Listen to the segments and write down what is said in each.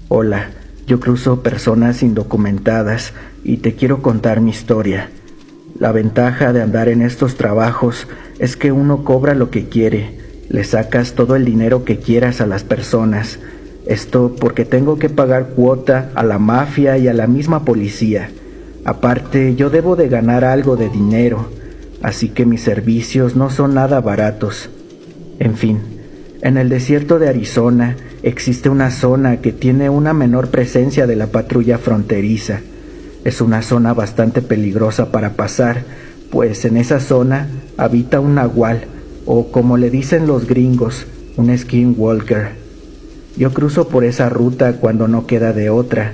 Hola, yo cruzo personas indocumentadas y te quiero contar mi historia. La ventaja de andar en estos trabajos es que uno cobra lo que quiere, le sacas todo el dinero que quieras a las personas. Esto porque tengo que pagar cuota a la mafia y a la misma policía. Aparte, yo debo de ganar algo de dinero, así que mis servicios no son nada baratos. En fin, en el desierto de Arizona existe una zona que tiene una menor presencia de la patrulla fronteriza. Es una zona bastante peligrosa para pasar, pues en esa zona habita un nahual, o como le dicen los gringos, un skinwalker. Yo cruzo por esa ruta cuando no queda de otra.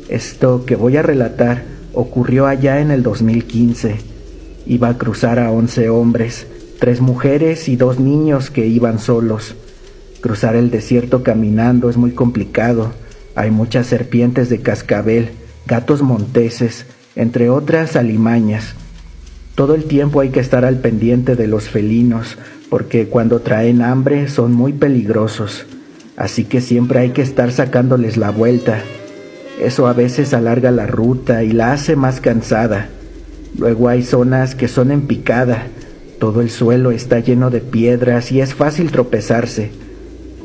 Esto que voy a relatar ocurrió allá en el 2015. Iba a cruzar a 11 hombres, 3 mujeres y 2 niños que iban solos. Cruzar el desierto caminando es muy complicado. Hay muchas serpientes de cascabel, gatos monteses, entre otras alimañas. Todo el tiempo hay que estar al pendiente de los felinos, porque cuando traen hambre son muy peligrosos. Así que siempre hay que estar sacándoles la vuelta. Eso a veces alarga la ruta y la hace más cansada. Luego hay zonas que son en picada. Todo el suelo está lleno de piedras y es fácil tropezarse.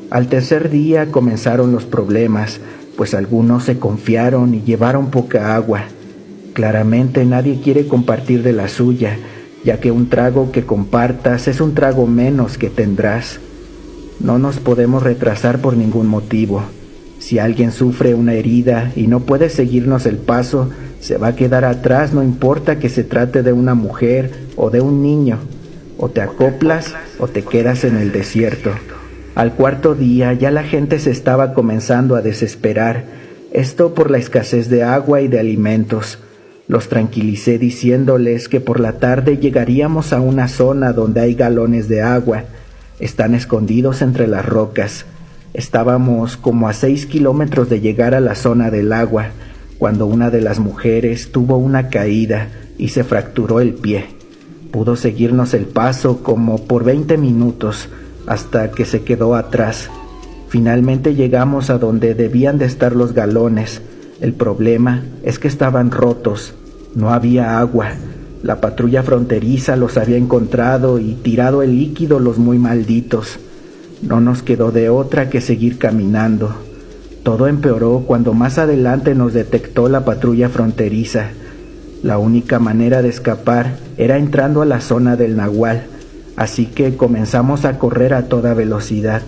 Al tercer día comenzaron los problemas, pues algunos se confiaron y llevaron poca agua. Claramente nadie quiere compartir de la suya, ya que un trago que compartas es un trago menos que tendrás. No nos podemos retrasar por ningún motivo. Si alguien sufre una herida y no puede seguirnos el paso, se va a quedar atrás, no importa que se trate de una mujer o de un niño. O te acoplas o te quedas en el desierto. Al cuarto día ya la gente se estaba comenzando a desesperar, esto por la escasez de agua y de alimentos. Los tranquilicé diciéndoles que por la tarde llegaríamos a una zona donde hay galones de agua. Están escondidos entre las rocas. Estábamos como a 6 kilómetros de llegar a la zona del agua, cuando una de las mujeres tuvo una caída y se fracturó el pie. Pudo seguirnos el paso como por 20 minutos, hasta que se quedó atrás. Finalmente llegamos a donde debían de estar los galones. El problema es que estaban rotos, no había agua. La patrulla fronteriza los había encontrado y tirado el líquido los muy malditos. No nos quedó de otra que seguir caminando. Todo empeoró cuando más adelante nos detectó la patrulla fronteriza. La única manera de escapar era entrando a la zona del nahual, así que comenzamos a correr a toda velocidad.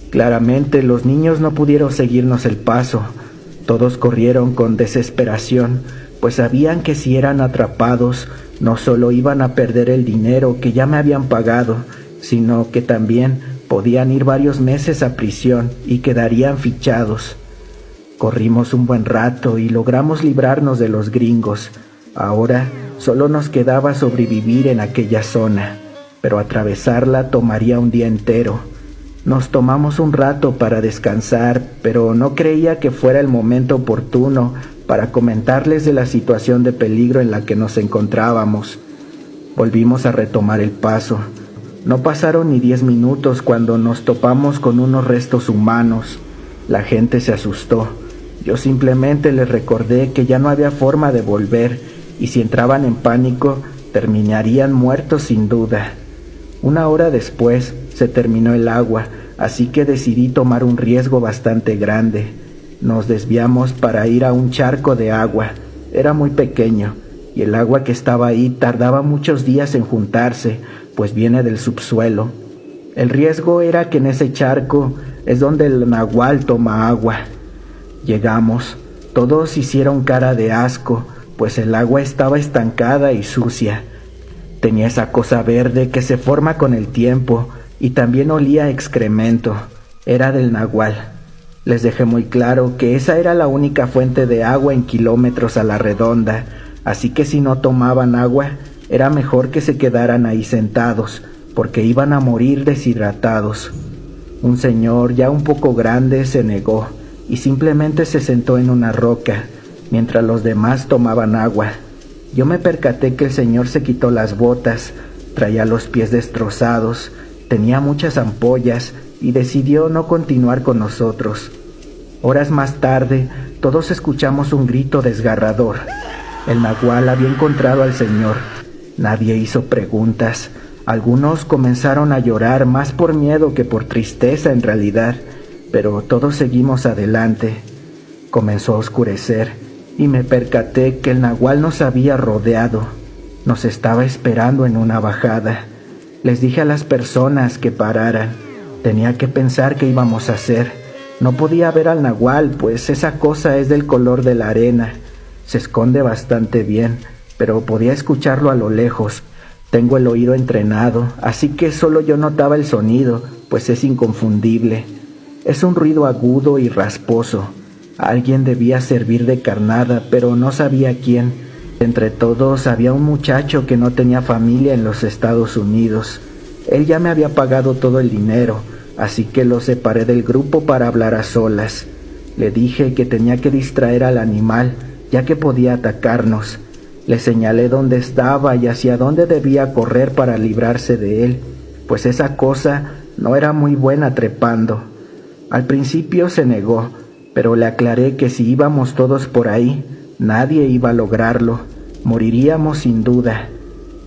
Claramente los niños no pudieron seguirnos el paso. Todos corrieron con desesperación, pues sabían que si eran atrapados, no solo iban a perder el dinero que ya me habían pagado, sino que también podían ir varios meses a prisión y quedarían fichados. Corrimos un buen rato y logramos librarnos de los gringos. Ahora solo nos quedaba sobrevivir en aquella zona, pero atravesarla tomaría un día entero. Nos tomamos un rato para descansar, pero no creía que fuera el momento oportuno para comentarles de la situación de peligro en la que nos encontrábamos. Volvimos a retomar el paso. No pasaron ni 10 minutos cuando nos topamos con unos restos humanos. La gente se asustó. Yo simplemente les recordé que ya no había forma de volver, y si entraban en pánico, terminarían muertos sin duda. 1 hora después se terminó el agua, así que decidí tomar un riesgo bastante grande. Nos desviamos para ir a un charco de agua. Era muy pequeño, y el agua que estaba ahí tardaba muchos días en juntarse, pues viene del subsuelo. El riesgo era que en ese charco es donde el nahual toma agua. Llegamos. Todos hicieron cara de asco, pues el agua estaba estancada y sucia. Tenía esa cosa verde que se forma con el tiempo y también olía a excremento. Era del nahual. Les dejé muy claro que esa era la única fuente de agua en kilómetros a la redonda, así que si no tomaban agua, era mejor que se quedaran ahí sentados, porque iban a morir deshidratados. Un señor ya un poco grande se negó y simplemente se sentó en una roca, mientras los demás tomaban agua. Yo me percaté que el señor se quitó las botas, traía los pies destrozados, tenía muchas ampollas y decidió no continuar con nosotros. Horas más tarde, todos escuchamos un grito desgarrador. El nahual había encontrado al señor. Nadie hizo preguntas. Algunos comenzaron a llorar más por miedo que por tristeza en realidad, pero todos seguimos adelante. Comenzó a oscurecer y me percaté que el nahual nos había rodeado. Nos estaba esperando en una bajada. Les dije a las personas que pararan. Tenía que pensar qué íbamos a hacer. No podía ver al nahual, pues esa cosa es del color de la arena. Se esconde bastante bien, pero podía escucharlo a lo lejos. Tengo el oído entrenado, así que solo yo notaba el sonido, pues es inconfundible. Es un ruido agudo y rasposo. Alguien debía servir de carnada, pero no sabía quién. Entre todos había un muchacho que no tenía familia en los Estados Unidos. Él ya me había pagado todo el dinero, así que lo separé del grupo para hablar a solas. Le dije que tenía que distraer al animal, ya que podía atacarnos. Le señalé dónde estaba y hacia dónde debía correr para librarse de él, pues esa cosa no era muy buena trepando. Al principio se negó, pero le aclaré que si íbamos todos por ahí, nadie iba a lograrlo. Moriríamos sin duda.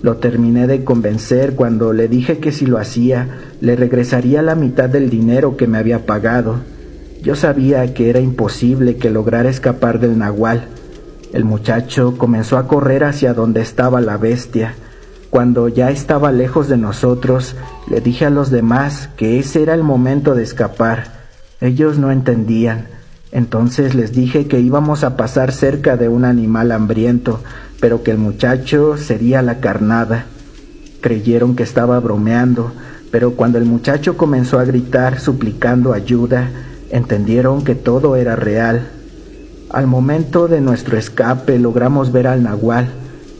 Lo terminé de convencer cuando le dije que si lo hacía, le regresaría la mitad del dinero que me había pagado. Yo sabía que era imposible que lograra escapar del nahual. El muchacho comenzó a correr hacia donde estaba la bestia. Cuando ya estaba lejos de nosotros, le dije a los demás que ese era el momento de escapar. Ellos no entendían. Entonces les dije que íbamos a pasar cerca de un animal hambriento, pero que el muchacho sería la carnada. Creyeron que estaba bromeando, pero cuando el muchacho comenzó a gritar suplicando ayuda, entendieron que todo era real. Al momento de nuestro escape logramos ver al nahual.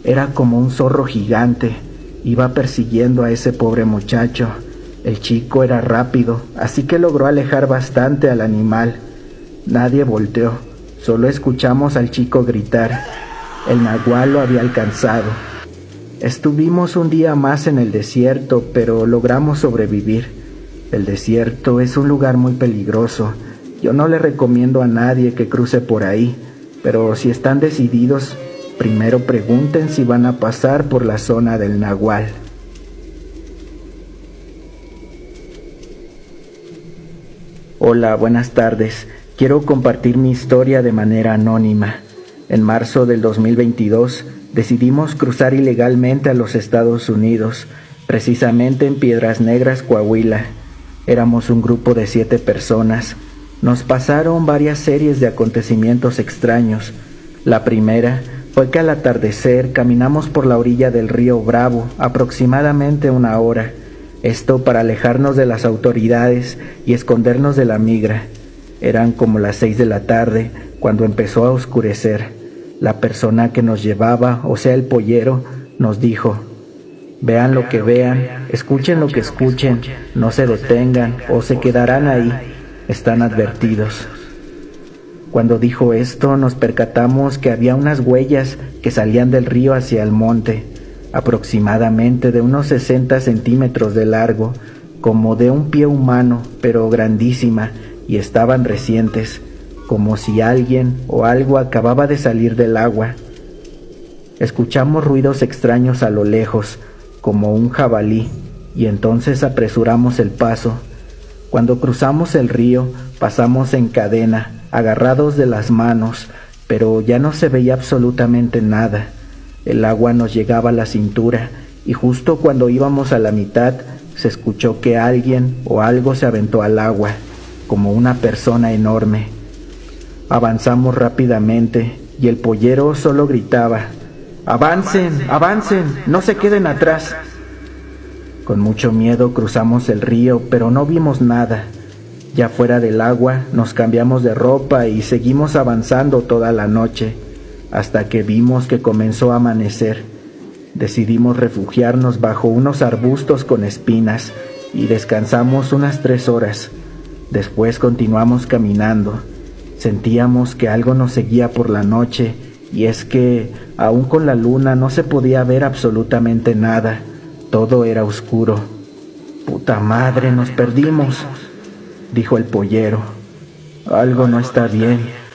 Era como un zorro gigante. Iba persiguiendo a ese pobre muchacho. El chico era rápido, así que logró alejar bastante al animal. Nadie volteó, solo escuchamos al chico gritar. El nahual lo había alcanzado. Estuvimos un día más en el desierto, pero logramos sobrevivir. El desierto es un lugar muy peligroso. Yo no le recomiendo a nadie que cruce por ahí, pero si están decididos, primero pregunten si van a pasar por la zona del nahual. Hola, buenas tardes. Quiero compartir mi historia de manera anónima. En marzo del 2022 decidimos cruzar ilegalmente a los Estados Unidos, precisamente en Piedras Negras, Coahuila. Éramos un grupo de 7 personas. Nos pasaron varias series de acontecimientos extraños. La primera fue que al atardecer caminamos por la orilla del río Bravo aproximadamente 1 hora. Esto para alejarnos de las autoridades y escondernos de la migra. Eran como las 6 de la tarde cuando empezó a oscurecer. La persona que nos llevaba, o sea el pollero, nos dijo: vean lo que vean, escuchen lo que escuchen, no se detengan o se quedarán ahí, están advertidos. Cuando dijo esto nos percatamos que había unas huellas que salían del río hacia el monte, aproximadamente de unos 60 centímetros de largo, como de un pie humano, pero grandísima, y estaban recientes, como si alguien o algo acababa de salir del agua. Escuchamos ruidos extraños a lo lejos, como un jabalí, y entonces apresuramos el paso. Cuando cruzamos el río, pasamos en cadena, agarrados de las manos, pero ya no se veía absolutamente nada. El agua nos llegaba a la cintura, y justo cuando íbamos a la mitad, se escuchó que alguien o algo se aventó al agua, como una persona enorme. Avanzamos rápidamente, y el pollero solo gritaba: ¡avancen, avancen, no se queden atrás! Con mucho miedo cruzamos el río, pero no vimos nada. Ya fuera del agua, nos cambiamos de ropa y seguimos avanzando toda la noche, hasta que vimos que comenzó a amanecer. Decidimos refugiarnos bajo unos arbustos con espinas y descansamos unas 3 horas. Después continuamos caminando. Sentíamos que algo nos seguía por la noche, y es que, aún con la luna, no se podía ver absolutamente nada. Todo era oscuro. «¡Puta madre, nos perdimos!», dijo el pollero. Algo no está bien.